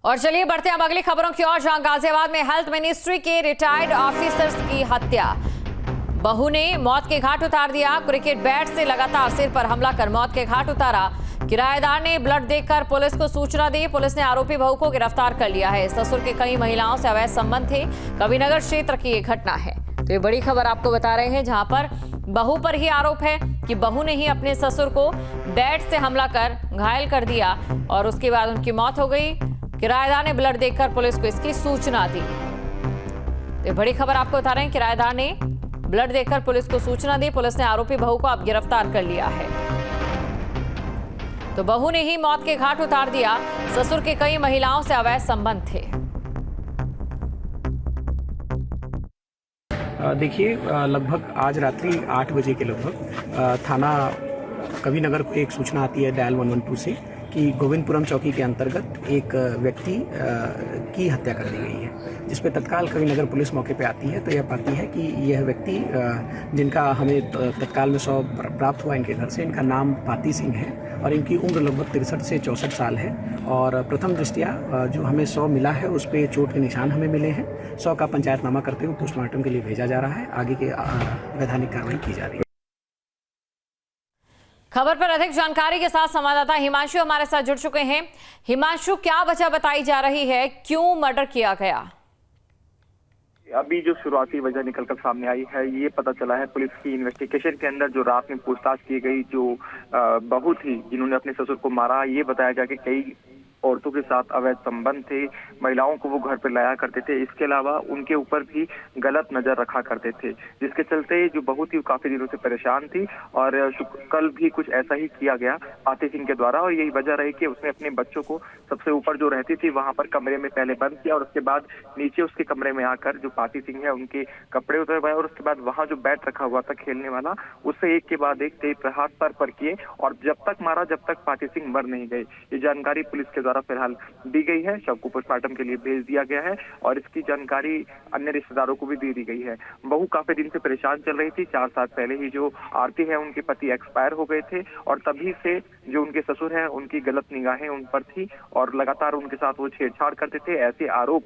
और चलिए बढ़ते हैं अब अगली खबरों की ओर, जहां गाजियाबाद में हेल्थ मिनिस्ट्री के रिटायर्ड ऑफिसर्स की हत्या। बहू ने मौत के घाट उतार दिया। क्रिकेट बैट से लगातार सिर पर हमला कर मौत के घाट उतारा। किराएदार ने ब्लड देखकर पुलिस को सूचना दी। पुलिस ने आरोपी बहू को गिरफ्तार कर लिया है। ससुर के कई महिलाओं से अवैध संबंध थे। कविनगर क्षेत्र की ये घटना है। तो ये बड़ी खबर आपको बता रहे हैं, जहां पर बहू पर ही आरोप है कि बहू ने ही अपने ससुर को बैट से हमला कर घायल कर दिया और उसके बाद उनकी मौत हो गई। किराएदार ने ब्लड देखकर पुलिस को इसकी सूचना दी। तो ये बड़ी खबर आपको बता रहे हैं, किराएदार ने ब्लड देखकर पुलिस को सूचना दी। पुलिस ने आरोपी बहू को अब गिरफ्तार कर लिया है। तो बहू ने ही मौत के घाट उतार दिया। ससुर के कई महिलाओं से अवैध संबंध थे। देखिए, लगभग आज रात्रि 8 बजे के लगभग थाना कविनगर को एक सूचना आती है डायल 112 से कि गोविंदपुरम चौकी के अंतर्गत एक व्यक्ति की हत्या कर दी गई है, जिस पे तत्काल कविनगर पुलिस मौके पे आती है तो यह पाती है कि यह व्यक्ति जिनका हमें तत्काल में शव प्राप्त हुआ इनके घर से, इनका नाम पाती सिंह है और इनकी उम्र लगभग 63 से 64 साल है। और प्रथम दृष्टया जो हमें शव मिला है उस पर चोट के निशान हमें मिले हैं। शव का पंचायतनामा करते हुए पोस्टमार्टम के लिए भेजा जा रहा है। आगे की वैधानिक कार्रवाई की जा रही है। खबर पर अधिक जानकारी के साथ संवाददाता हिमांशु हमारे साथ जुड़ चुके हैं। हिमांशु, क्या वजह बताई जा रही है, क्यों मर्डर किया गया? अभी जो शुरुआती वजह निकलकर सामने आई है, ये पता चला है पुलिस की इन्वेस्टिगेशन के अंदर जो रात में पूछताछ की गई, जो बहू थी जिन्होंने अपने ससुर को मारा, ये बताया गया कि कई औरतों के साथ अवैध संबंध थे, महिलाओं को वो घर पर लाया करते थे। इसके अलावा उनके ऊपर भी गलत नजर रखा करते थे, जिसके चलते जो बहू थी वो काफी दिनों से परेशान थी। और कल भी कुछ ऐसा ही किया गया पाती सिंह के द्वारा और यही वजह रही कि उसने अपने बच्चों को सबसे ऊपर जो रहती थी वहां पर कमरे में पहले बंद किया और उसके बाद नीचे उसके कमरे में आकर जो पाती सिंह है उनके कपड़े उतरवाए और उसके बाद वहां जो बैट रखा हुआ था खेलने वाला, उससे एक के बाद एक तेज प्रहार सर पर किए और जब तक मारा जब तक पाती सिंह मर नहीं गए। ये जानकारी पुलिस के द्वारा फिलहाल दी गई है। शव को पोस्टमार्टम के लिए भेज दिया गया है और इसकी जानकारी अन्य रिश्तेदारों को भी दे दी गई है। बहू काफी दिन से परेशान चल रही थी। 4 साल पहले ही जो आरती है उनके पति एक्सपायर हो गए थे और तभी से जो उनके ससुर हैं उनकी गलत निगाहें उन पर थी और लगातार उनके साथ वो छेड़छाड़ करते थे। ऐसे आरोप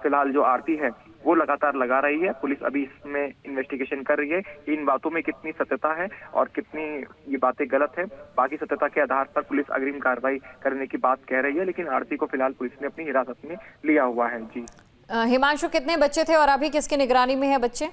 फिलहाल जो आरती है वो लगातार लगा रही है। पुलिस अभी इसमें इन्वेस्टिगेशन कर रही है कि इन बातों में कितनी सत्यता है और कितनी ये बातें गलत है। बाकी सत्यता के आधार पर पुलिस अग्रिम कार्रवाई करने की बात कह रही है, लेकिन आरती को फिलहाल पुलिस ने अपनी हिरासत में लिया हुआ है। जी हिमांशु, कितने बच्चे थे और अभी किसकी निगरानी में है बच्चे?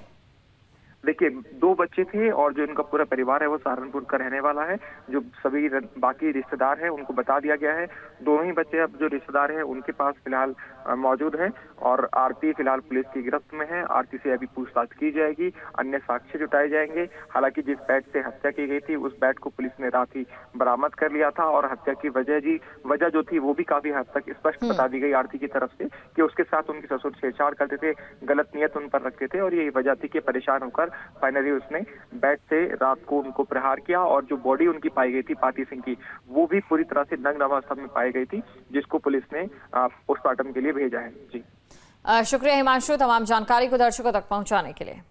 देखिए, 2 बच्चे थे और जो इनका पूरा परिवार है वो सहारनपुर का रहने वाला है। जो सभी बाकी रिश्तेदार हैं उनको बता दिया गया है। दोनों ही बच्चे अब जो रिश्तेदार हैं उनके पास फिलहाल मौजूद हैं और आरती फिलहाल पुलिस की गिरफ्त में है। आरती से अभी पूछताछ की जाएगी, अन्य साक्ष्य जुटाए जाएंगे। हालांकि जिस बैट से हत्या की गई थी उस बैट को पुलिस ने रात ही बरामद कर लिया था और हत्या की वजह जो थी वो भी काफी हद तक स्पष्ट बता दी गई आरती की तरफ से कि उसके साथ उनके ससुर छेड़छाड़ करते थे, गलत नियत उन पर रखते थे और यही वजह थी कि परेशान होकर फाइनली उसने बैट से रात को उनको प्रहार किया। और जो बॉडी उनकी पाई गई थी पाती सिंह की, वो भी पूरी तरह से नग्न अवस्था में पाई गई थी, जिसको पुलिस ने पोस्टमार्टम के लिए भेजा है। जी शुक्रिया हिमांशु, तमाम जानकारी को दर्शकों तक पहुंचाने के लिए।